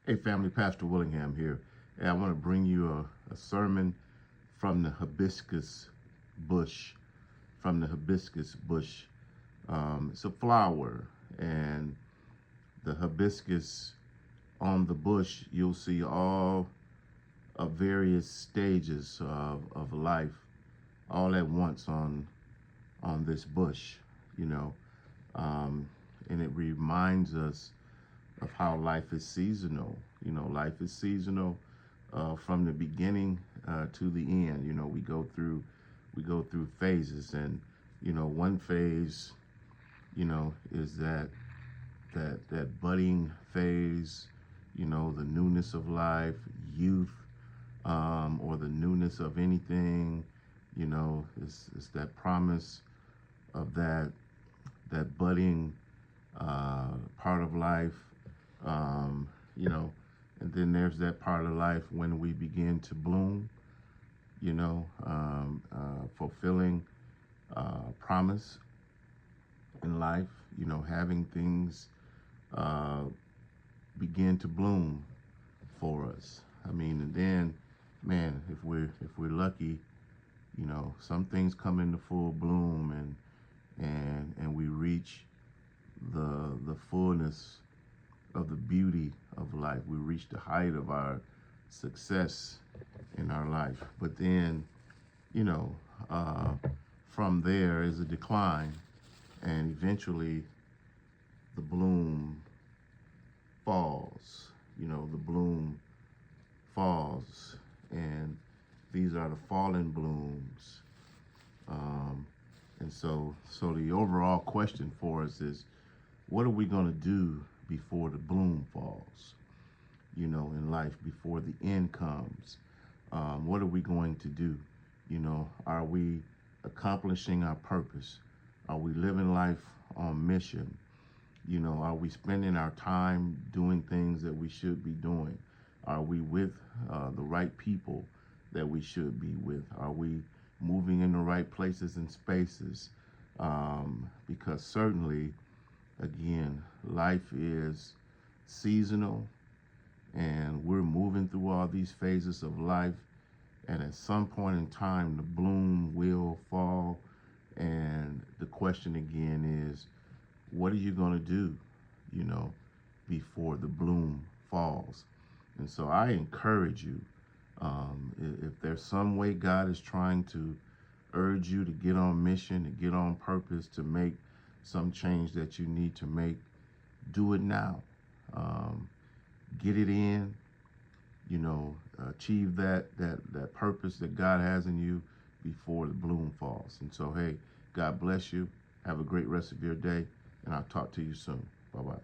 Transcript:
Hey family, Pastor Willingham here. And I want to bring you a sermon from the hibiscus bush. From the hibiscus bush. It's a flower, and the hibiscus on the bush, you'll see all of various stages of life all at once on this bush, you know. And it reminds us of how life is seasonal. You know, life is seasonal from the beginning to the end. You know, we go through phases, and you know, one phase, you know, is that budding phase. You know, the newness of life, youth, or the newness of anything. You know, it's that promise of that budding part of life. You know, and then there's that part of life when we begin to bloom, you know, fulfilling promise in life, you know, having things begin to bloom for us. I mean, and then, man, if we're lucky, you know, some things come into full bloom, and we reach the fullness of the beauty of life. We reach the height of our success in our life. But then, you know, from there is a decline, and eventually the bloom falls. You know, the bloom falls, and these are the fallen blooms. And so the overall question for us is, what are we going to do before the bloom falls, you know, in life, before the end comes? What are we going to do? You know, are we accomplishing our purpose? Are we living life on mission? You know, are we spending our time doing things that we should be doing? Are we with the right people that we should be with? Are we moving in the right places and spaces? Because certainly, again, life is seasonal, and we're moving through all these phases of life, and at some point in time the bloom will fall, and the question again is, what are you going to do, you know, before the bloom falls? And so I encourage you, if there's some way God is trying to urge you to get on mission, to get on purpose, to make some change that you need to make, do it now. Get it in, you know, achieve that purpose that God has in you before the bloom falls. And so, hey, God bless you. Have a great rest of your day, and I'll talk to you soon. Bye-bye.